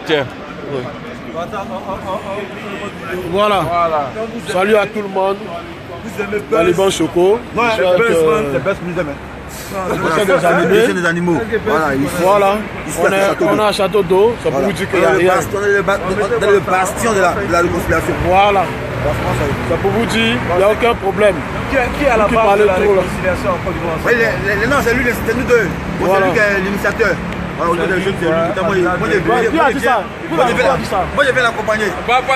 Tiens. Oui. Voilà. Salut à tout le monde. Taliban Choco. C'est best des animaux. Voilà. On a un château d'eau. Ça peut vous dire qu'il y a rien. Dans le bastion de la réconciliation. Voilà. Ça peut vous dire, il n'y a aucun problème. Qui est à la base de la réconciliation en Côte d'Ivoire? Non, c'est lui, c'est nous deux. C'est lui qui est l'initiateur. Moi, je vais l'accompagner.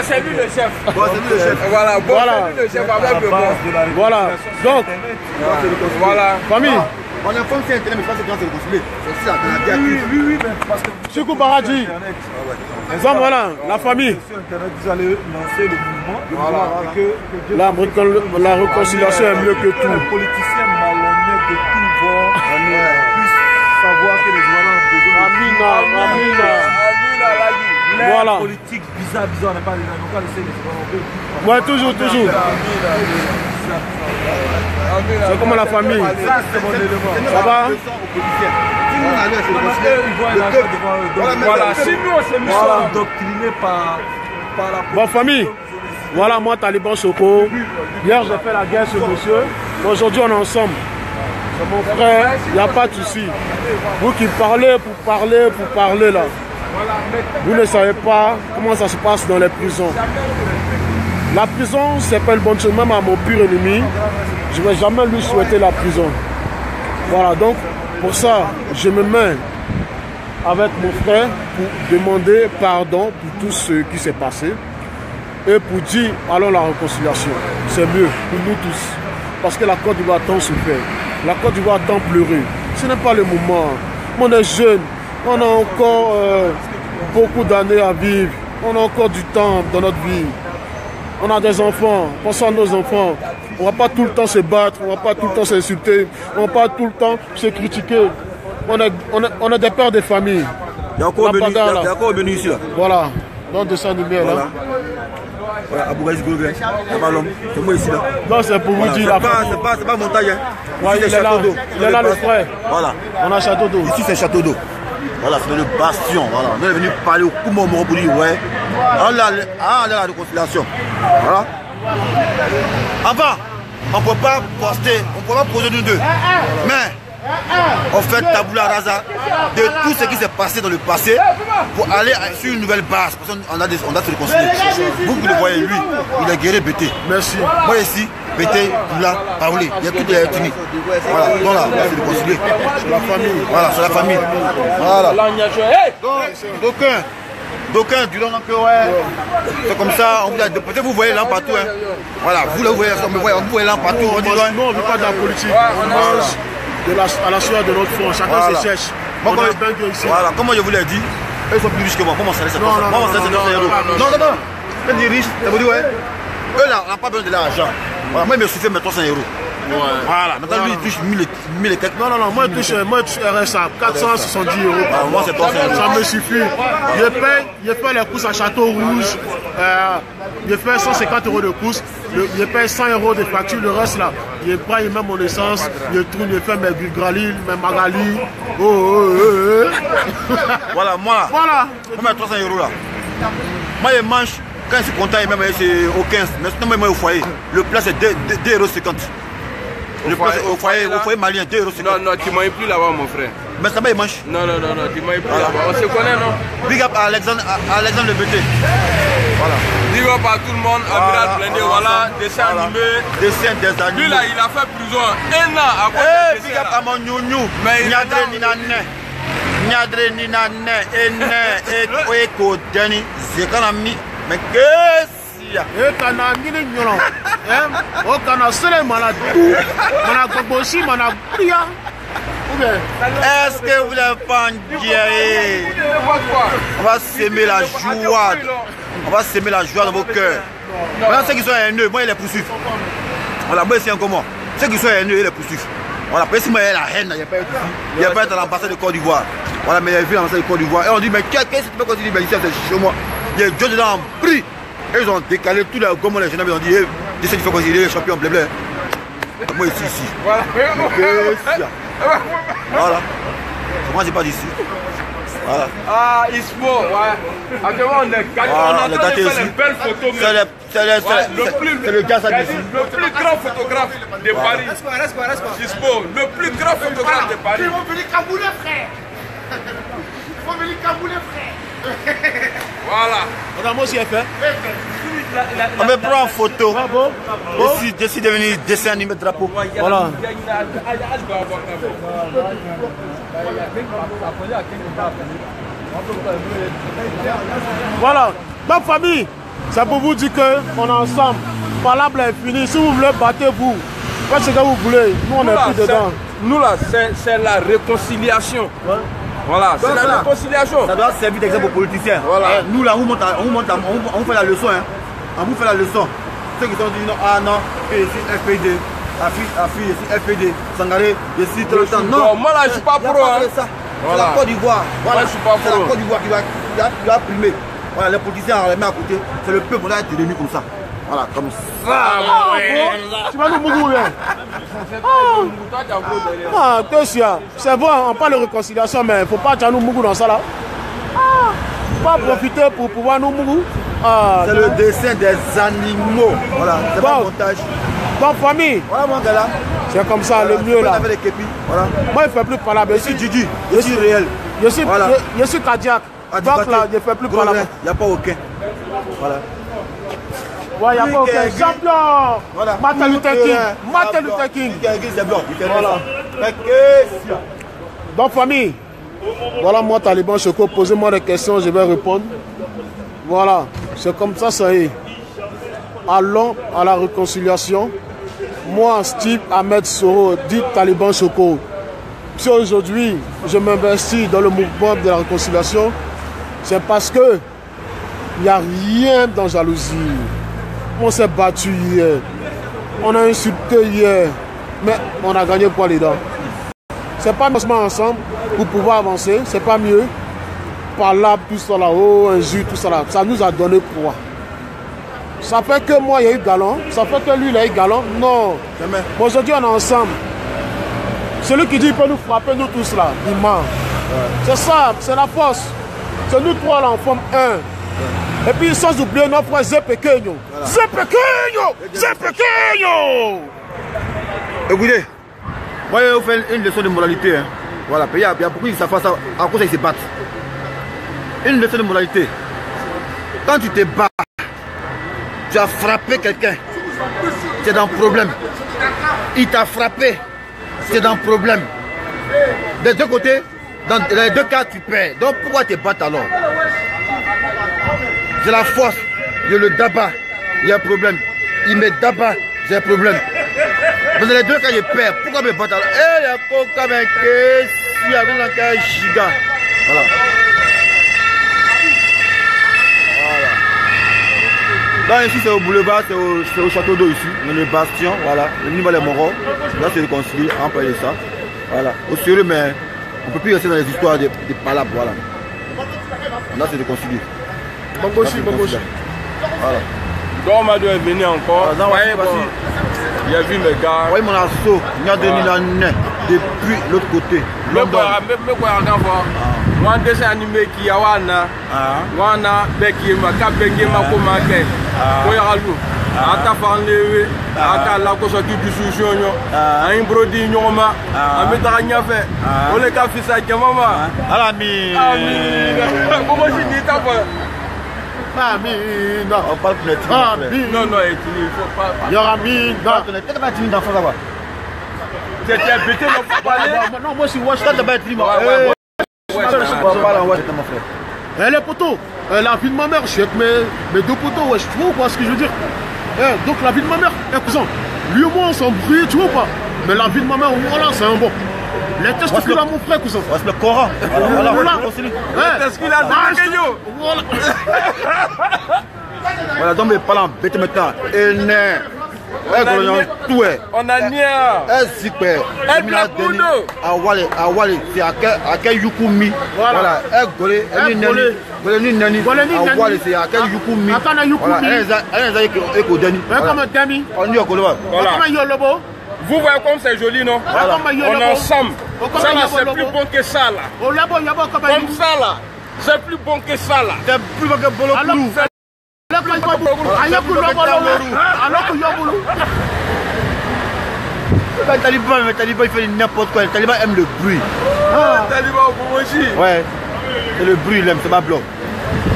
C'est lui le chef. C'est lui le chef. Voilà. Le chef avec le bon. Voilà. Donc, voilà. Famille. On informe si Internet, mais pas c'est réconcilié. C'est ça, on a bien. Oui, parce que. Chikou Baradji. Donc voilà, la famille. Sur Internet, vous allez lancer le mouvement. Voilà. La réconciliation est mieux que tout. Les politiciens malhonnêtes de tout bord puissent savoir que les Ivoiriens ont besoin de Amina. Voilà. Politique bizarre, on n'a pas laissé les Ivoiriens. Ouais, toujours. C'est comme la famille. Ça va? Voilà, si nous on s'est mis endoctrinés par la Bon famille, voilà moi Taliban Choco. Hier j'ai fait la guerre sur monsieur. Aujourd'hui on est ensemble. C'est mon frère, il n'y a pas de souci. Vous qui parlez pour parler là. Vous ne savez pas comment ça se passe dans les prisons. La prison, c'est pas le bon chemin, même à mon pire ennemi. Je ne vais jamais lui souhaiter la prison. Voilà, donc pour ça, je me mets avec mon frère pour demander pardon pour tout ce qui s'est passé et pour dire allons la réconciliation. C'est mieux pour nous tous. Parce que la Côte d'Ivoire tant souffert. La Côte d'Ivoire tant pleuré. Ce n'est pas le moment. On est jeune. On a encore beaucoup d'années à vivre. On a encore du temps dans notre vie. On a des enfants, pensons à nos enfants. On ne va pas tout le temps se battre, on ne va pas tout le temps s'insulter, on ne va pas tout le temps se critiquer. On est des pères de famille. Il y a encore venu ici là. Voilà, dans dessin animé là. Voilà, Abougaïs Gourguet, c'est moi ici là. Non, c'est pour vous dire la famille. C'est pas montagne. Ouais, il est là le frère. Voilà. On a château d'eau. Ici c'est château d'eau. Voilà, c'est le bastion. Voilà. On est venu parler au Koumomo pour dire ouais. On a la réconciliation. Voilà. Avant, on ne peut pas poster, on ne peut pas poser nous deux. Mais on fait tabula rasa de tout ce qui s'est passé dans le passé pour aller sur une nouvelle base. Parce qu'on a se réconcilier. Vous qui le voyez, lui, il est guéri Bété. Merci. Moi ici, Bété, Doula, Paoulé. Il y a tout des ethnies. Voilà, donc là, on va se réconcilier. C'est la famille. Voilà, c'est la famille. Voilà. D'aucuns diront que ouais, c'est comme ça, peut-être vous voyez là partout. Hein. Voilà, vous le voyez, on voyez là partout. Non, on ne veut pas de la politique. On mange à la sueur de notre front. Chacun se cherche. Voilà, comme je vous l'ai dit, ils sont plus riches que moi. Comment ça, c'est comme ça? Moi, c'est 900 euros. Non. Quand ils sont riches, ça vous dit ouais. Eux là, on n'a pas besoin de l'argent. Voilà, moi, il me suffit mes 300 euros. Ouais. Voilà, maintenant lui il touche 1000 et quelques. Non, moi je touche RSA, 470 euros. Moi c'est 300 euros. Ça me suffit. Je fais les courses à Château Rouge. Je fais 150 euros de courses. Je paye 100 euros de facture. Le reste là, je prends même mon essence. Je tourne, je fais mes Gralil, mes Magali. Voilà, moi mes 300 euros là. Moi je mange. Quand je suis content, même c'est au 15. Mais sinon, moi au foyer, le plat c'est 2,50 €. Le plat au foyer malien, 2,50 €. Non, tu m'as plus là-bas, mon frère. Mais ça va, il mange. Non, tu m'as plus là-bas. On se connaît, non? Big up à Alexandre Le Bété. Voilà. Big up à tout le monde, Amiral Blindé, voilà, dessin animé. Dessin des animés. Lui là, il a fait prison 1 an à cause de big up à mon Nyounyo. Mais Nyadre Nina Eko Deni, Zekanami. Mais qu'est-ce et kana ngini nyolo o kana sele mana tout mana gobosi mana bria est-ce que vous l'avez pas dit? On va s'aimer la joie. On va s'aimer la joie dans vos cœurs. Maintenant ceux qui sont haineux, moi ils les poursuivent. Voilà, moi c'est un comment. Ceux qui sont haineux, ils les poursuivent. Voilà, parce que moi il y a la haine, il n'y a pas être à l'ambassade de Côte d'Ivoire. Voilà, mais il y a vu l'ambassade de Côte d'Ivoire. Et on dit mais qu'est-ce que tu peux continuer? Mais ici c'est chez moi. Il y a deux dedans en prix. Et ils ont décalé tout les gommons, les jeunes, ils ont dit j'essaie de faire considérer les champions blé. Moi ici. Voilà. Voilà. Moi j'ai pas d'ici. Voilà. Ah, Ismo, ouais. Actuellement, on est gâtés. Voilà, On est en train de ici. faire les belles photos. C'est le gars, ça d'ici. Le plus grand photographe de Paris. Ismo, le plus grand photographe de Paris. Ils vont venir Kabouler, frère. Ils vont venir Kabouler, frère. Voilà. Regarde, moi aussi, elle fait. On me prend en photo. Je suis devenu dessin animé drapeau. Voilà. Voilà. Ma famille, c'est pour vous dire qu'on est ensemble. Palable est fini. Si vous voulez, battez-vous. Faites ce que vous voulez. Nous, on n'est plus dedans. Nous, là, c'est la réconciliation. Ouais. Voilà, c'est la réconciliation. Ça doit servir d'exemple aux politiciens. Voilà. Nous, là, on fait la leçon. Hein. On vous fait la leçon. Ceux qui sont dit non, ah non, je suis FPD. Afi, je suis FPD. Sangaré, je suis tout le temps. Non, moi là, je ne suis pas pro. C'est la Côte d'Ivoire. Voilà, moi, je suis pas pro. C'est la Côte d'Ivoire qui va primer. Voilà, les politiciens, on les met à côté. C'est le peuple, on a été réunis comme ça. Voilà, comme ça. Tu vas nous mourir. Ah, c'est bon, on parle de réconciliation, mais il ne faut pas nous mourir dans ça là. Pas profiter pour pouvoir nous mourir. C'est le dessin des animaux. Voilà, c'est pas un montage. Bon, famille. Voilà mon gars là. C'est comme ça, le mieux là. Avec les képis. Voilà. Moi, il ne fait plus parler. Je suis Didi, je suis réel. Je suis cardiaque. Donc là, je ne fais plus parler. Il n'y a pas aucun. Voilà. Ouais, il n'y a pas aucun. Champion. Voilà. Martin Luther King. Martin Luther King. C'est blanc. Voilà. Donc, famille. Voilà, moi, Taliban Choco, posez-moi des questions, je vais répondre. Voilà, c'est comme ça, ça y est. Allons à la réconciliation. Moi, Steve Ahmed Soro, dit Taliban Choco. Si aujourd'hui, je m'investis dans le mouvement de la réconciliation, c'est parce que il n'y a rien dans jalousie. On s'est battu hier. On a insulté hier. Mais on a gagné quoi les dents? C'est pas forcément ensemble pour pouvoir avancer, c'est pas mieux. Par là, tout ça là-haut, injure, tout ça là. Ça nous a donné quoi? Ça fait que moi, il y a eu galon. Ça fait que lui, il a eu galon. Non. Aujourd'hui, on est ensemble. Celui qui dit qu'il peut nous frapper, nous tous là, il ment. C'est ça, c'est la force. C'est nous trois là, en forme un. Et puis, sans oublier notre frère Zé Pequeño. Zé Pequeño! Zé Pequeño! Écoutez, moi, je vais vous faire une leçon de moralité. Hein. Voilà, il y a beaucoup qui savent ça, à cause ils se battent. Une leçon de moralité. Quand tu te bats, tu as frappé quelqu'un, tu es dans le problème. Il t'a frappé, tu es dans le problème. Des deux côtés, dans les deux cas, tu perds. Donc pourquoi te battre alors? J'ai la force, je le d'abat, il y a un problème. Il me d'abat, j'ai un problème. Dans les deux cas, je perds. Pourquoi me battre alors? Eh, il y a quoi comme un caisse, il y a un giga. Voilà. Là ici c'est au boulevard, c'est au château d'eau ici, on est le bastion, voilà, le niveau des Moros, là c'est réconcilié, on peut aller ça, voilà, au sérieux mais on ne peut plus rester dans les histoires de palabres, voilà, là c'est réconcilié. Bon gauche. Voilà. Donc on m'a dû venir encore, il a vu mes gars. Oui mon assaut, il y a 2000 années, depuis l'autre côté, London. Moi, dessin animé qui a wana, wana beki ma kabenge ma komake, koyalou, ata fanlewe, ata la koso tu discussion, un brodi nyoma, ameta nyafe, ole ka fisa mama. Alami. Comment je dis ça pour? Non, on parle plus de non, il faut pas. Yorami, non, t'es pas timide d'enfant là-bas. C'était pété, non, moi je suis watch, t'es pas timide. Les poteaux, la vie de ma mère, je suis avec mes deux poteaux, ouais, tu vois quoi ce que je veux dire? Donc la vie de ma mère, cousin, lui et moi on s'embrouille, tu vois pas? Mais la vie de ma mère, voilà, c'est un bon. Les testicules à mon frère, cousin. C'est le Coran. Voilà. Les testicules à Zépequeño. Voilà, donc, mais pas en bête maintenant. On a nia. Super. Awale, c'est à quel Yukumi. Voilà, Golé, Awale, c'est à quel Yukumi. Vous voyez comme c'est joli, non? On est ensemble. Ça là, c'est plus bon que ça là. Comme ça là. C'est plus bon que ça là. C'est plus bon que Bolo Koulou. Le Taliban, il fait n'importe quoi. Le Taliban aime le bruit. Le Taliban pour aussi. Ouais. C'est le bruit, il aime, c'est pas blanc.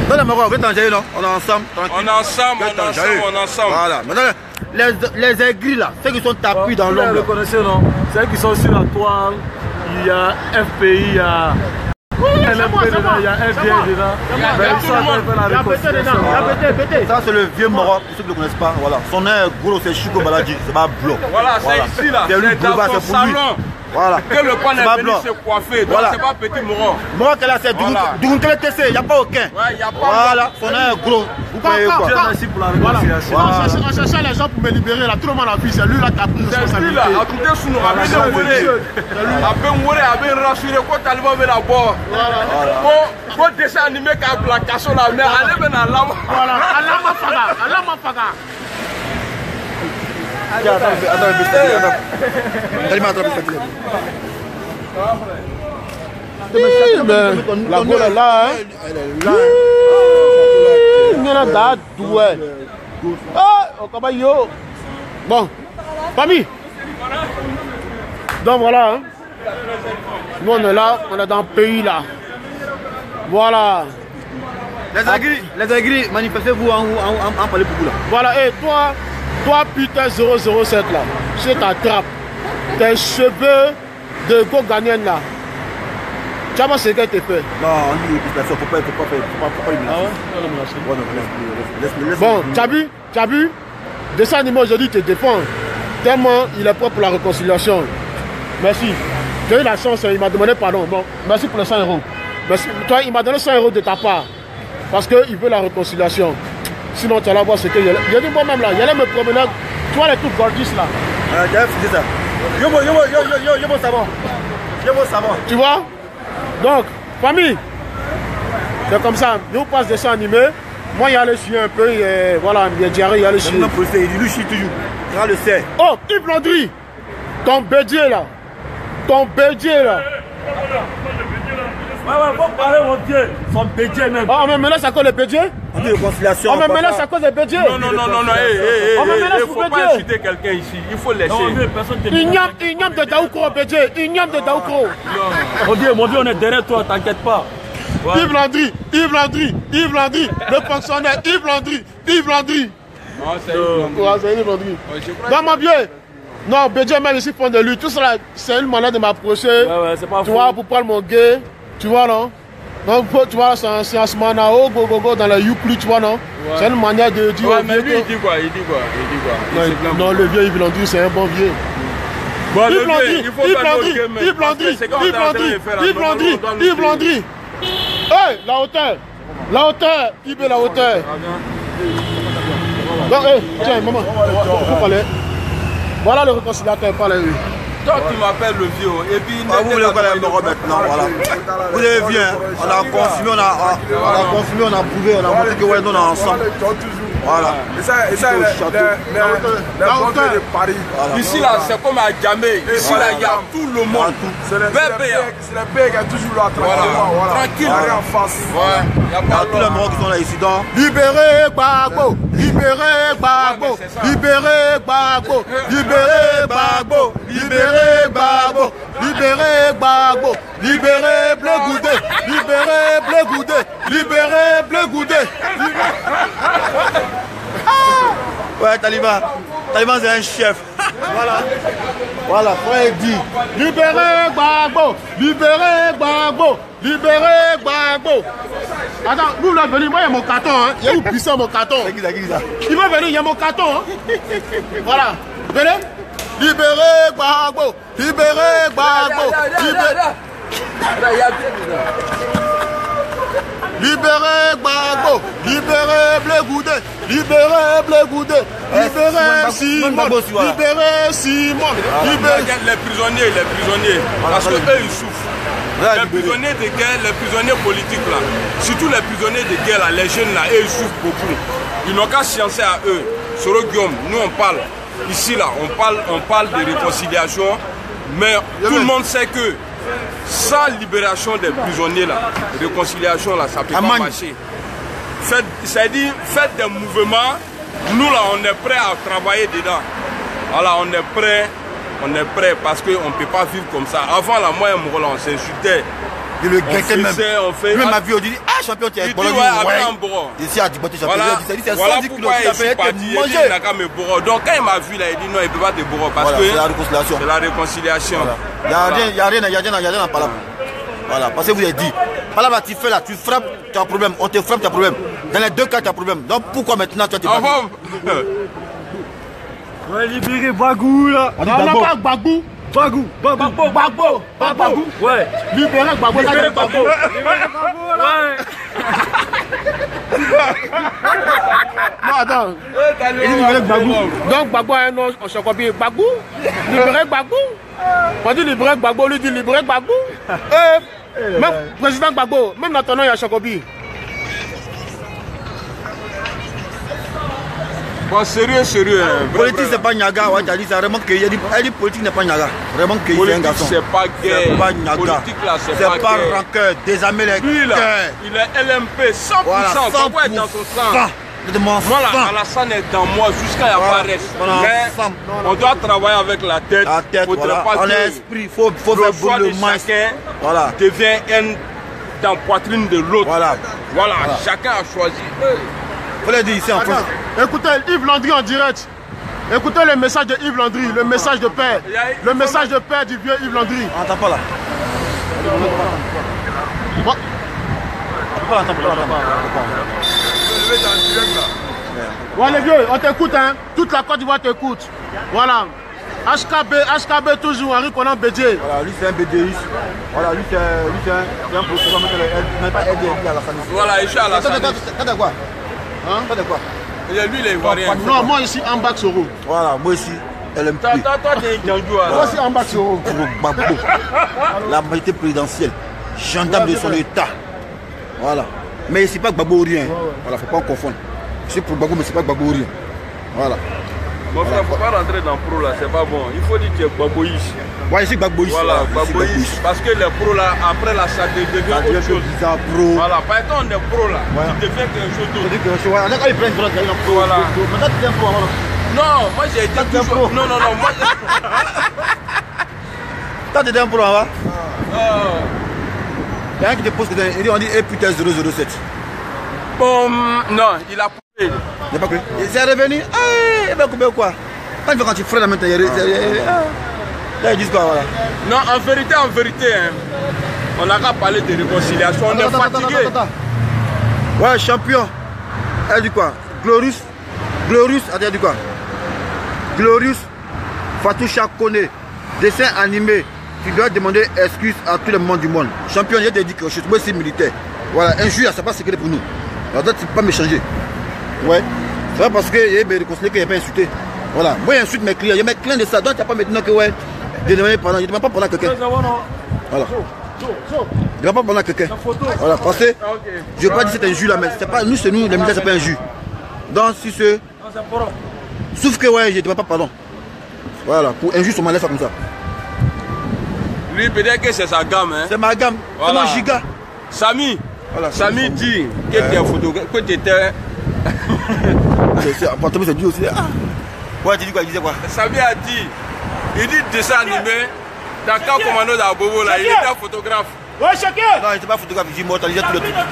Dans le Maroc, non? On est ensemble. On est ensemble. Voilà. Maintenant, les aigris là, ceux qui sont tapis dans l'ombre. Vous le connaissez, non? C'est eux qui sont sur la toile. Il y a FPI, il y a. Il y a FDI dedans. Ça c'est le vieux Maroc, pour ceux qui ne le connaissent pas. Voilà. Son nom est gros, c'est Chico Baladji, c'est pas blanc. Voilà, c'est ici là. C'est lui, dans son salon. Voilà. Que le pan est venu se coiffer. Donc Voilà. c'est pas petit Moron. Maroc là, c'est Dougoukele TC, il n'y a pas aucun. Ouais, il n'y a pas. Voilà, son nom est gros. Vous voyez quoi? Merci pour la réconciliation. On cherchait les gens pour me libérer là, tout le monde a vu, c'est lui là qui a pris C'est lui là, à côté sous nous, avec le volet. Avec rassuré, quand Taliban veut la boire. Quand dessin animé qui a la casse la mer, allez venir à l'âme. Voilà, Alama Faga. La gueule est là, hein. Elle est là. Bon, famille. Donc voilà, hein. Nous on est là, on est dans le pays là. Voilà. Les aigris, manifestez-vous en parler pour vous là. Voilà, et toi putain 007 là, je t'attrape. Tes cheveux de go Ghanien là. Tu vois ce qu'elle te fait. Non, on dit qu'il faut pas Bon, tu as vu dessin animé aujourd'hui te défend. Tellement il est propre pour la réconciliation. Merci. J'ai eu la chance, il m'a demandé pardon. Bon, merci pour les 100 €. Merci. Toi, il m'a donné 100 € de ta part. Parce qu'il veut la réconciliation. Sinon, tu vas voir ce que j'ai dit moi-même là. Il allait me promener. Tu vois les trucs gorgeous là. J'ai fait ça. Yo, savon. Tu vois? Donc, famille. C'est comme ça. Nous passe des dessins animés. Moi, il y a le chien un peu. Et voilà, il y a diarrhée, il y a le chien. Il lui chie toujours. Il le sait. Oh, Yves Landry. Ton bédier là. Ouais, faut parler, mon Dieu. Son bédier même. Ah, on me menace à cause des bédiers? On dit réconciliation. On me menace à cause des bédiers? Non, il ne faut pas bédier. inciter quelqu'un ici, il faut laisser. Igname de Daoukro, bédier. Igname de Daoukro. Mon Dieu, on est derrière toi, t'inquiète pas. Ouais. Yves Landry, le fonctionnaire, Yves Landry. Non, c'est Yves Landry. Dans ma biais. Non, bédier même ici fond de lui. Tout cela, c'est une manière de m'approcher. Ouais, c'est pas tu vois, pour prendre mon gay. Tu vois, non? Donc, tu vois, c'est un manao, go, dans la Youkli, tu vois, non? Ouais. C'est une manière de dire. Ouais, mais lui, il dit quoi? Non, le vieux Yves Landry, c'est un bon vieux. Bon, Yves Landry. Hey, la hauteur, Yves la hauteur. Donc, tiens, maman, vous parlez. Voilà le réconciliateur, parlez lui. Toi, tu m'appelles le vieux. Et puis, vous voulez quoi les Maroc maintenant, voilà. Vous avez vu, hein, on a confirmé, on a prouvé, on a montré que ouais, nous on est ensemble. Voilà. Et ça, les de Paris. Voilà. Ici, là, c'est comme à Djamé. Ici, là, il y a tout le monde. C'est les pays qui ont toujours là, tranquille. En face. Il y a tous les Maroc qui sont là ici. Donc, libérez Gbagbo, libérez Blé Goudé. ouais, Taliban c'est un chef. Voilà, frère dit. Libérez Gbagbo. Attends, nous là venir, moi il y a mon carton, hein. Il y a où puissant mon carton? C'est qui ça? Il va venir, il y a mon carton, hein. Voilà, venez. Libérez Gbagbo. Libérez Gbagbo, libérez Blé Goudé, libérez Simon, les prisonniers, parce que eux ils souffrent. Les prisonniers de guerre, les prisonniers politiques là, surtout les prisonniers de guerre là, les jeunes là, eux ils souffrent beaucoup. Ils n'ont qu'à sciencer à eux. Soro Guillaume, nous on parle, ici là, on parle de réconciliation, mais tout le monde sait que sans libération des prisonniers, là, réconciliation, là, ça ne peut pas marcher. C'est-à-dire, faites des mouvements. Nous, là, on est prêts à travailler dedans. Voilà, on est prêt parce qu'on ne peut pas vivre comme ça. Avant, là, moi et mon on s'insultait. Et le gars même. On fait. Lui m'a vu, on dit, ah, champion, tu es bon. Ici, à Djibouti, champion. Voilà pourquoi il est parti. Il n'a qu'à me bourrer. Donc, quand il m'a vu, là, il dit non, il ne peut pas te bourrer parce que c'est la réconciliation. C'est la réconciliation. Il n'y a rien à parler. Voilà, parce que vous avez dit, par là, tu fais là, tu frappes, tu as un problème. On te frappe, tu as un problème. Dans les deux cas, tu as un problème. Donc, pourquoi maintenant tu as un problème? On va libérer Bagou là. Non, non, pas Gbagbo. Bagou. Ouais. Libérer Gbagbo. Libérer Bagou. Ouais. Non, attends. Libérer Gbagbo. Donc Gbagbo a un nom, on se copie Gbagbo. Libérer Gbagbo. On dit libérer Gbagbo, lui dit libérer Gbagbo. Même président Gbagbo, même dans ton nom, il y a Chocobi. Bon, sérieux. Politique, c'est pas Niaga. Ouais, t'as dit ça vraiment qu'il y a dit politique n'est pas Niaga. Vraiment qu'il y a un garçon. C'est pas gay. C'est pas Niaga. Politique là, c'est pas rancœur. Désarmer les cœurs. Il est LMP 100%. Pourquoi est dans son sang? Moi là, Alassane est dans moi jusqu'à la paresse. Mais on doit travailler avec la tête. Voilà. En esprit, il faut faire bouger le mince. Voilà. Devient dans la poitrine de l'autre. Voilà. Chacun a choisi. Faut le dire ici en France. Écoutez Yves Landry en direct. Écoutez le message de Yves Landry, le message de père. Le message de père du vieux Yves Landry. On n'entend pas là. Ouais les vieux, on t'écoute hein. Toute la Côte d'Ivoire t'écoute. Voilà. HKB toujours, Henri Konan Bédier. Voilà, lui c'est un bédéiste. Voilà, lui c'est un procureur, mais pas aidé à la famille. Voilà, il est à la famille. T'as de quoi? T'as de quoi? Lui, il est ivoirien. Non, moi ici, en bas Soro. Voilà, moi ici, LMP. Toi, t'es un Ganjou. Moi aussi, en bas Soro. Pour Gbagbo, la majorité présidentielle, gendarme de son état. Voilà. Mais ici, pas Gbagbo ou rien. Voilà, faut pas en confondre. C'est pour Gbagbo, mais c'est pas Gbagbo ou rien. Voilà. Mon frère, faut pas rentrer dans pro là, c'est pas bon. Il faut dire que tu es Gbagboïs. Ouais, ici Gbagboïs. Voilà, Gbagboïs. Parce que les pros là, après la ça devient autre chose. Pro. Voilà, par exemple, on est pro là, tu deviens quelque chose d'autre. Voilà, quand ils prennent droite, ils pro. Voilà. Maintenant, tu deviens pro. Non, moi j'ai été toujours... Non, moi... Toi, tu deviens pro, hein? Il y a un qui te pose, on dit, putain, 007. Bon, non, il a coupé. Il n'a pas coupé. C'est revenu. Il va couper quoi? Quand tu frères la main, là, ils disent quoi, voilà. Non, en vérité, hein, on n'a qu'à parler de réconciliation, on est fatigué. Ouais, champion. Elle dit quoi? Glorious, elle dit quoi? Glorious, Fatou Chakone, dessin animé. Tu dois demander excuse à tout le monde du monde. Champion, je t'ai dit que je suis aussi militaire. Voilà, un juge, c'est pas secret pour nous. Alors, toi, tu peux pas m'échanger. Ouais. C'est pas parce que je vais réconcilier qu'il n'y a pas insulté. Voilà. Moi, j'insulte mes clients. Je me plains de ça. Donc, tu n'as pas maintenant que, ouais, je ne demande pas pendant quelqu'un. Voilà. Je ne demande pas pendant quelqu'un. Voilà. Parce que je ne veux pas dire que c'est un jus là, mais c'est pas nous, c'est nous, les militaires, c'est pas un jus. Donc, si c'est. Sauf que, ouais, je ne demande pas pardon. Voilà. Pour un jus, on m'enlève ça comme ça. Lui, peut-être que c'est sa gamme. Hein. C'est ma gamme. Voilà. C'est mon giga. Samy. Voilà, Samy dit que tu es photographe, que tu étais. C'est dit aussi. Ouais, tu dis quoi? Il disait quoi? Samy a dit, il dit dessin animé, dans le camp commando d'Abobo, là, il était photographe. Ouais, chacun! Non, il n'était pas photographe, il immortalisait tout le truc. Mais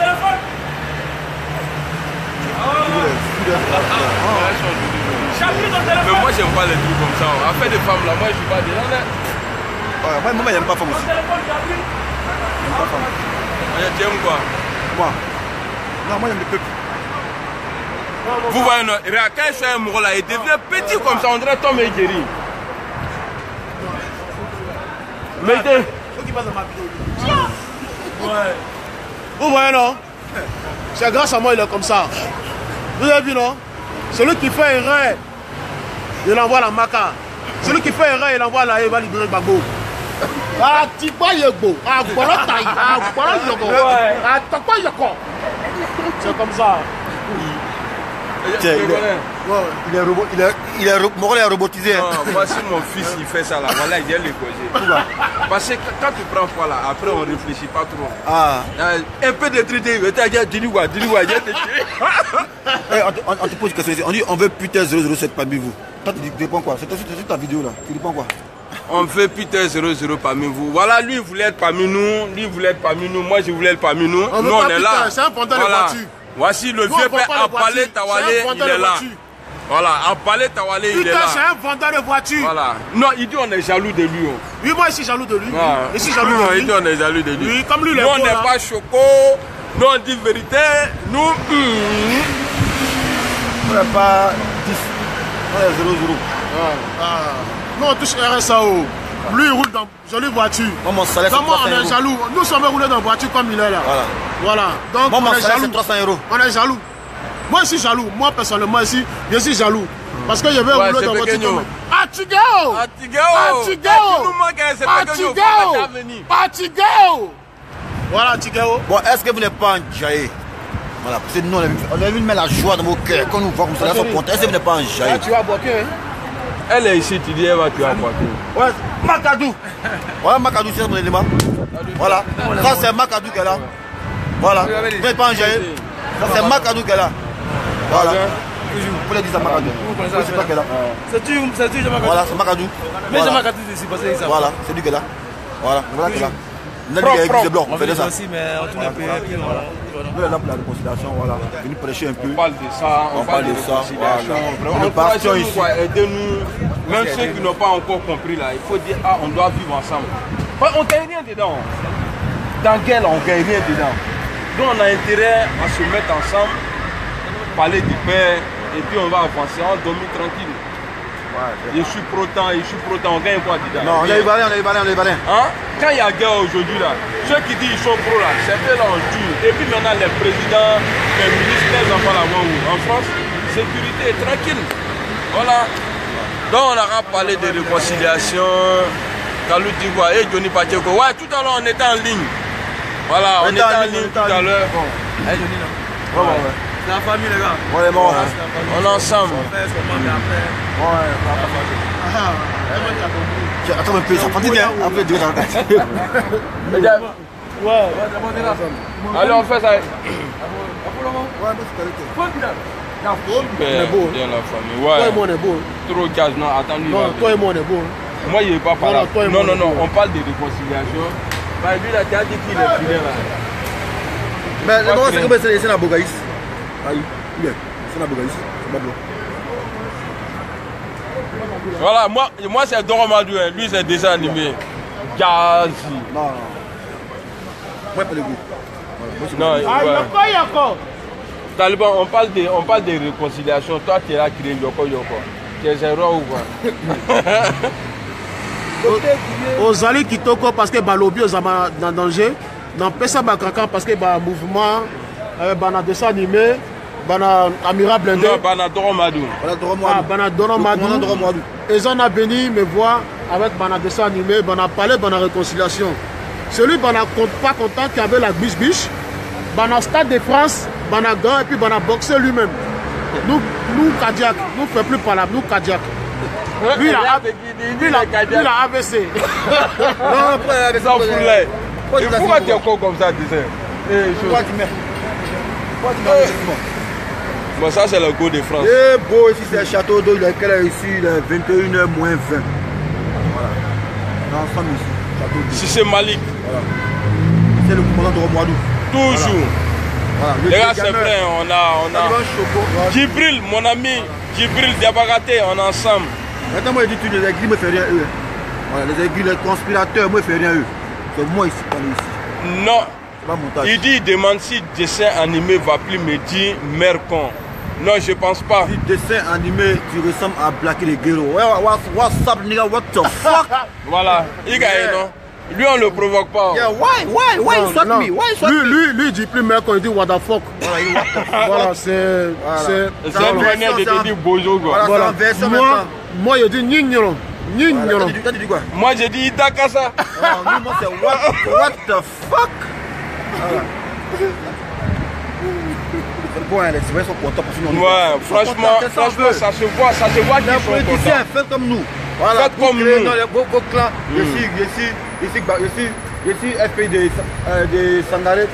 moi, j'aime pas les trucs comme ça. Affaire de femmes, là, moi, je suis pas dedans. Ouais, moi, j'aime pas femme aussi. J'aime pas femme. Tu aimes quoi? Moi? Non, moi, j'aime le peuple. Vous voyez, quand je suis un Mouro là, il devient petit comme ça, on dirait Tom et Jerry. Mettez. Vous voyez, non? C'est grâce à moi, il est comme ça. Vous avez vu, non? Celui qui fait erreur, il envoie la maca. Celui qui fait erreur, il envoie la, il va libérer Gbagbo. Ah, Tiba Yego. Ah, voilà taille. Ah, voilà Yego. Ah, Tapa Yoko. C'est comme ça. Morel est robotisé. Moi, si mon fils il fait ça là, voilà, il vient le causer. Parce que quand tu prends foi là, après on ne réfléchit pas trop. Un peu de traité, dis-lui-moi, il vient te tuer. On te pose une question, on dit on veut putain 007 parmi vous. Toi tu réponds quoi? C'est ta vidéo là, tu réponds quoi? On veut putain 00 parmi vous. Voilà, lui il voulait être parmi nous, moi je voulais être parmi nous. Nous on est là. C'est un vendeur de voiture. Voici le vieux père à Palais Tawalé, il est là. Voilà, à Palais Tawalé, il est là. Putain, c'est un vendeur de voiture. Voilà. Non, il dit on est jaloux de lui. Oui, moi je suis jaloux de lui. Je suis jaloux de lui. Il dit on est jaloux de lui. Oui, comme lui, nous on n'est pas choco, nous on dit vérité, nous... On n'est pas 10, on est 0-0. Nous on touche RSAO. Lui il roule dans jolie voiture. Mon salaire c'est 300 on est jaloux. Nous sommes roulés dans voiture comme il est là. Voilà. Donc mon salaire c'est 300 €. On est jaloux. Moi je suis jaloux. Moi personnellement ici, je suis jaloux. Parce que je vais rouler dans voiture comme... Atigao. Voilà Atigao. Bon, est-ce que vous n'êtes pas en jaillet? Voilà, parce que nous on a vu mettre la joie dans vos cœurs. Quand nous voit comme ça, là, est-ce que vous n'êtes pas en jaillet? Tu vas bloquer, hein? Elle est ici, tu dis elle va tuer à Poitou. Ouais, Makadou. Voilà Makadou, c'est mon élément. Voilà, ça c'est Makadou qui est là. Voilà, vous n'êtes pas en jaillet. Ça c'est Makadou qui est là. Voilà. Vous pouvez dire ça Makadou. C'est pas qui est là. C'est tu, voilà, c'est Makadou. Mais j'ai Makadou ici, parce que ça. Voilà, c'est lui qui est là. Voilà, voilà qui est là. On a dit qu'il y a des blancs, on fait ça. Aussi, mais on tourne un peu. Nous, là pour la réconciliation, voilà. Venez prêcher un peu. On parle de ça, on parle de réconciliation. Encouragez-nous, aidez-nous. Même ceux qui n'ont pas encore compris là, il faut dire, ah, on doit vivre ensemble. On ne gagne rien dedans. Dans quel on ne gagne rien dedans. Donc on a intérêt à se mettre ensemble, parler du Père, et puis on va avancer, on dormir tranquille. Je suis pro-temps, on gagne quoi dedans? Non, on est balin. Hein? Quand il y a guerre aujourd'hui là, ceux qui disent qu'ils sont pro là, certains là on tue. Et puis maintenant les présidents, les ministres, les enfants là-bas où? En France, sécurité tranquille. Voilà. Donc on aura parlé de réconciliation. Kalou dit quoi? Et Johnny Pacheco. Ouais, tout à l'heure on était en ligne. Voilà, on était en ligne tout à l'heure. Eh Johnny là. Ouais. C'est la famille les gars. On est mort. On est ensemble. Attends un peu, ça prend bien. Après, deux ouais. Allez, on fait ça. Super, bien la famille. Ouais. Toi et moi on est beau. Trop gaz, non, attends. Non, toi et moi on est beau. Moi, il n'est pas par là. Non, on parle de réconciliation. Bah, lui, là, tu as dit qu'il est fidèle là. Mais le moment, c'est que c'est la Bogaïs. Aïe, bien, c'est la Bogaïs. C'est pas blanc. Voilà, moi c'est Doromadou, hein. Lui c'est déjà animé. Gazi. Non. Moi pas le goût. Non, ouais. Taliban, on parle de réconciliation. Toi tu es là créé Yoko. Tu es zéro ou quoi? Ozali Kitoko parce que Balobi Ozama dans danger. Dans Pesa Bakaka parce que le mouvement, bana dessin animé. Bana Amira Blendé. Non, Bana Doromadou. Bana Doromadou. Ils ont béni me voir avec Bana dessin animé, Bana parlé, Bana réconciliation. Celui Bana pas content qui avait la biche, Bana Stade de France, Bana Gant et puis Bana boxé lui-même. Nous cardiaques, nous ne faisons plus par là, nous cardiaques. Lui il a AVC. Non, après, ça foulait. Pourquoi tu es encore comme ça, tu sais? Pourquoi tu mets? Bon, ça c'est le goût de France. Eh beau, ici c'est le château d'eau, il est ici, il est 21h moins 20. Voilà. Ensemble ici, château d'eau. Si c'est Malik. Voilà. C'est le commandant de Romoadou. Toujours. Voilà. Les gars, c'est plein, on a Djibril, mon ami, Djibril Diabagaté, on est ensemble. Maintenant, moi je dis que les aiguilles me font rien eux. Voilà, les aiguilles, les conspirateurs, moi je fais rien eux. C'est moi ici, pas nous ici. Non. Il dit, il demande si le dessin animé va plus me dire Mercon. Non, je pense pas. Si dessin animé, tu ressembles à Blacky les Guerreros. What's up, nigga? What the fuck? Voilà, il gagne, non? Lui, on le provoque pas. Yeah, why you swat me? Why you swat me? Lui, il dit plus Mercon, il dit what the fuck. Voilà, c'est une manière de te dire bonjour, quoi. Voilà, c'est moi, je dis Nignon. Toi, tu dis quoi? Moi, je dis Itakasa. Moi, c'est what the fuck? C'est bon, les citoyens sont contents parce que ouais, franchement, ça se voit qu'ils sont contents. Les politiciens, faites comme nous. Voilà, faites comme nous. Dans vos clans, ici, FPI de Sangaré.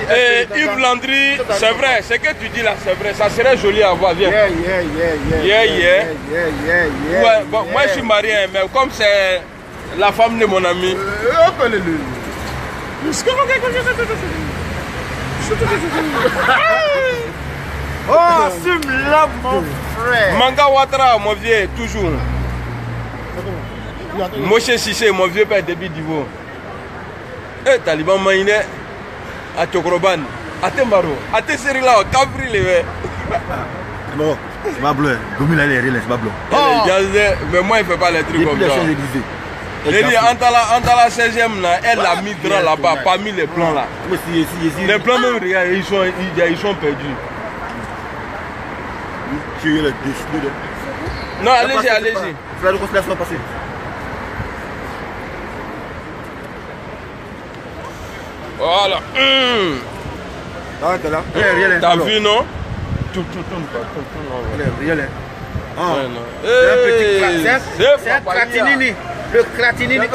Et Yves Landry, c'est vrai, ce que tu dis là, c'est vrai, ça serait joli à voir, viens. Ouais, bon, moi je suis marié, mais comme c'est la femme de mon ami. Oh, assume-la, mon frère. Manga Ouattara, mon vieux, toujours. Moshe Sissé, mon vieux père depuis Divo. Eh, Taliban Maïne, à Tokroban, à Tembaro, à Tesserila, à Capri, les non, c'est pas bleu. Gomi là, c'est pas bleu. Mais moi, il ne fait pas les trucs comme ça. Il dit, entre la 16e, elle a mis grand là-bas, parmi les plans là. Les plans, même, regarde, ils sont perdus. Non, allez-y, allez-y. La réconciliation passée. Voilà. Ah, t'es là. T'as vu, non? C'est un Kratinini. Le Kratinini.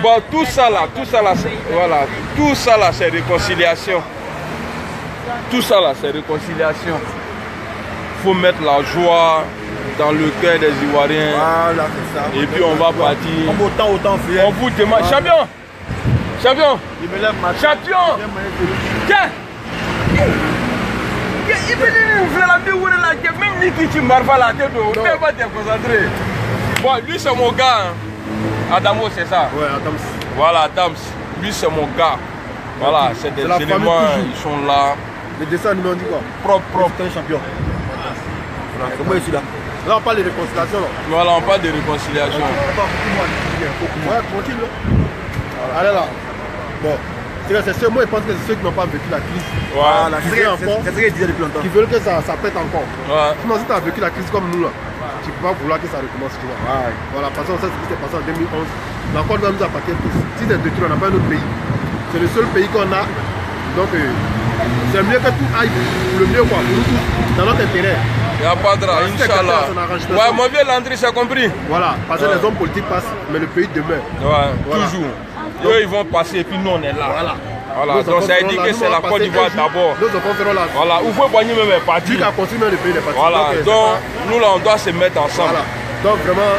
Bon, tout ça là, voilà, tout ça là, c'est réconciliation. Tout ça là, c'est réconciliation. Faut mettre la joie dans le cœur des Ivoiriens. Voilà, c'est ça. Et puis on va partir. Autant fier. On vous demande, champion, champion, champion. Tiens. Il peut dire la vie où la même ni qui tu marves la tête, on ne peut pas te concentrer. Bon, lui c'est mon gars. Adamo, c'est ça? Ouais, Adams. Voilà, Adams. Lui, c'est mon gars. Voilà, c'est des éléments, ils sont là. Les dessins animés, on dit quoi? Propre, un champion. Comment je suis là? Là, on parle de réconciliation. Là. Voilà, on parle de réconciliation. Ouais, tranquille. Allez là. Bon. C'est ceux, moi, je pense que c'est ceux qui n'ont pas vécu la crise. Voilà. C'est ce qu'il disait depuis longtemps. Qui veulent que ça pète encore. Ouais. Sinon, si tu as vécu la crise comme nous, là, tu ne peux pas vouloir que ça recommence. Tu vois. Ouais. Voilà, parce que ça, c'est ce qui s'est passé en 2011. La Côte d'Ivoire nous a attaqué tous. Si c'est détruit, on n'a pas un autre pays. C'est le seul pays qu'on a. Donc, c'est mieux que tout aille pour le mieux, quoi. Pour nous tous, dans notre intérêt. Il n'y a pas de rage, Inch'Allah. Ouais, mon vieux Landry, j'ai compris. Voilà, parce que les hommes politiques passent, mais le pays demeure. Ouais, voilà. Toujours. Eux, ils vont passer et puis nous, on est là. Voilà. Voilà, donc ça veut dire que c'est la Côte d'Ivoire d'abord. Nous enfants feront la. Voilà, où faut Boigny même est parti. Lui qui a continué le pays est parti. Voilà, donc nous là, on doit se mettre ensemble. Voilà, donc vraiment,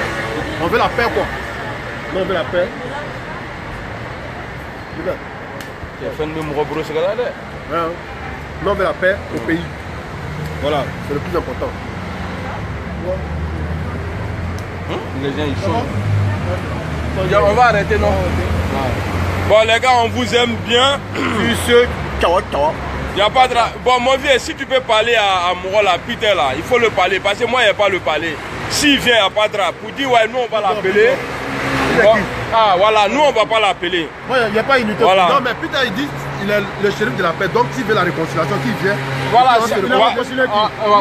on veut la paix quoi. Nous, on veut la paix. Tu as fait une mémoire brosse là. Nous, on veut la paix au pays. Voilà, c'est le plus important. Les gens, ils sont. On va arrêter, non? Bon, les gars, on vous aime bien. Il n'y a pas de... Bon, mon vieux, si tu peux parler à Moura, là, Peter, là, il faut le parler. Parce que moi, il n'y a pas le parler. S'il vient, il n'y a pas de rap. Pour dire, ouais, nous, on va l'appeler. Bon, ah, voilà, nous, on ne va pas l'appeler. Il n'y a pas une unité. Voilà. Non, mais Peter, il dit, il est le shérif de la paix. Donc, s'il veut la réconciliation, qui vient. Voilà,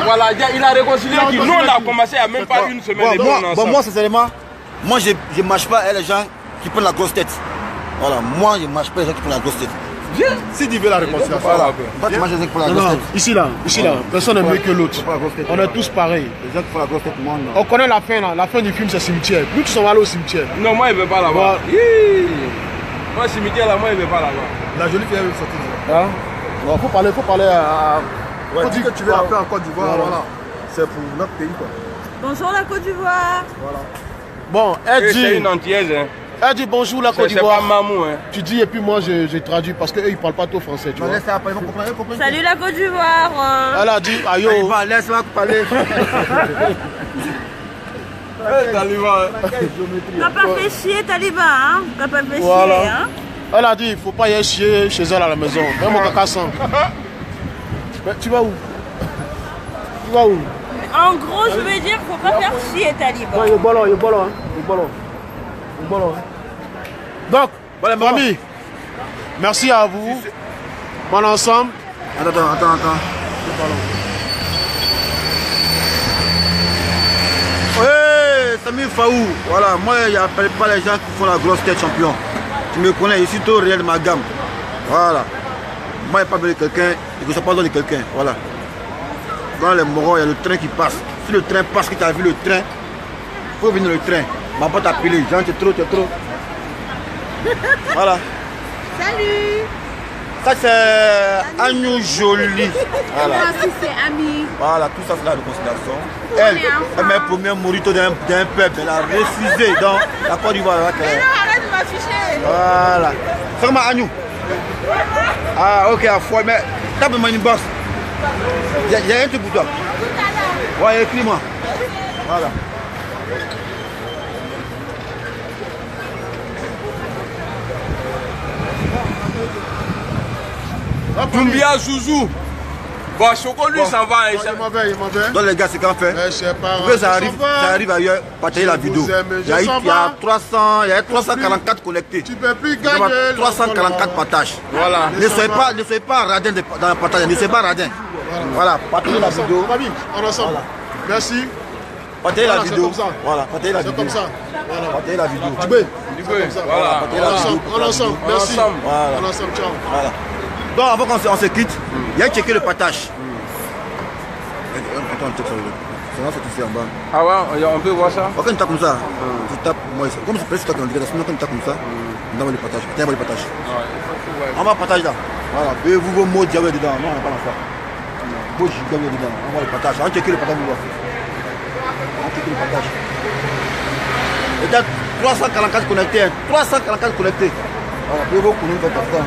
voilà, il a réconcilié qui. Nous, on a commencé il n'y a même pas une semaine. Bon, moi, sincèrement, moi, je ne marche pas avec les gens qui prennent la grosse tête. Voilà, moi, je ne marche pas avec les gens qui prennent la grosse tête. Si tu veux la réconciliation, voilà. Pas de marcher avec la grosse tête. Ici là, personne n'est mieux que l'autre. On est tous pareils. Les gens qui font la grosse tête, moi, non. On connaît la fin là, la fin du film c'est cimetière. Nous tous sommes allés au cimetière. Non, moi il ne veut pas là-bas. Moi cimetière là, moi il ne veut pas là-bas. La jolie fille elle veut sortir. Hein? Non, faut parler à. Ouais, faut dire que tu veux la paix en Côte d'Ivoire, voilà. C'est pour notre pays quoi. Bonjour la Côte d'Ivoire. Voilà. Bon, elle dit. C'est une antillaise, hein. Elle dit bonjour la Côte d'Ivoire. C'est pas Mamou, hein. Tu dis et puis moi je traduis parce qu'eux ils parlent pas trop français, tu vois. Salut la Côte d'Ivoire. Elle a dit ayo. Laisse-moi parler. Taliban. T'as pas fait chier Taliban, hein. T'as pas fait voilà. chier, hein. Elle a dit il faut pas y aller chier chez elle à la maison. Même mon caca sent. Mais tu vas où? Tu vas où? En gros, je veux dire, faut pas faire chier Taliban. Non, il est ballon, hein. Donc, famille, merci à vous. Bon ensemble. Attends. Oui, Samy Faou, voilà, moi je n'appelle pas les gens qui font la grosse tête champion. Tu me connais, je suis tout réel de ma gamme. Voilà. Moi, il n'y a pas besoin de quelqu'un, je ne sais pas besoin de quelqu'un. Voilà. Dans les morons, il y a le train qui passe. Si le train passe, que tu as vu le train, il faut venir le train. Ma pas t'appeler, Jean, tu es trop. Voilà. Salut. Ça, c'est Agneau Joli. Voilà. Moi aussi, c'est Ami. Voilà, tout ça, c'est la réconciliation. Elle met le premier morito d'un peuple. Elle a refusé dans la Côte d'Ivoire. Mais non, arrête de m'afficher. Voilà. Ferme Agneau. Ah, ok, à foi, mais tape-moi une bosse. Il y a un truc pour toi. Ouais, écris-moi. Voilà. Doumbia Zouzou. Bon, Choco lui s'en va. Il m'en va. Donc les gars, c'est qu'on fait. Mais je sais pas. Pour que ça arrive ailleurs, partagez la vidéo. Il y a 344 connectés. Tu peux plus gagner. 344 partages. Voilà. Ne soyez pas radin dans la partage. Ne soyez pas radin. Voilà, partagez la vidéo. On est ensemble. Merci. Partagez la vidéo. C'est comme ça. Voilà, partagez la vidéo. C'est comme ça. Voilà. Partagez la vidéo. Tu peux. Voilà. On est ensemble. Merci. Voilà. On est ensemble. Ciao. Voilà. Donc avant qu'on se quitte, il y a checké le partage. Attends, check ça. C'est ici en bas. Ah ouais, on peut voir ça. Quand tu tapes comme ça, tu tapes, moi, comme c'est presque toi qui en direct, sinon quand tu tapes comme ça, on envoie le partage. Tiens, le partage. On va partage là. Voilà. Et vous, vos mots diable dedans. Non, on n'a pas la foi. Vos diable dedans. On va le partage. On va checker le partage. On va checker le partage. Et t'as 344 connectés. 344 connectés. Voilà. Puis vous connaissez comme ça.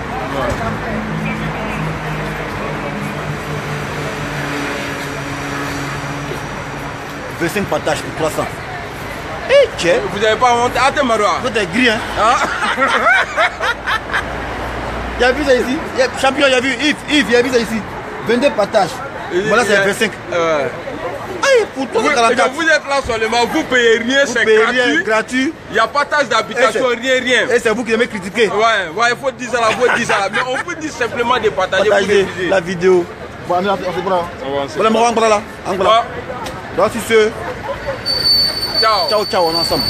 25 partages pour 300. Eh, tiens. Vous n'avez pas honte. Attends, Marois. Vous êtes gris, hein? Ah. Il y a vu ça ici? Champion, il y a vu Yves, il y a vu ça ici. 22 partages. Voilà, c'est 25. Aïe, pour 344. Vous êtes là seulement, vous payez rien, c'est gratuit. Il n'y a pas de taxe d'habitation, rien. Et c'est vous qui aimez critiquer. Ouais, il faut dire ça, Mais on peut dire simplement de partager pour diffuser la vidéo. Voilà, on se prend. Voilà, on va là. Donc, si c'est. Ciao. Ciao, on est ensemble.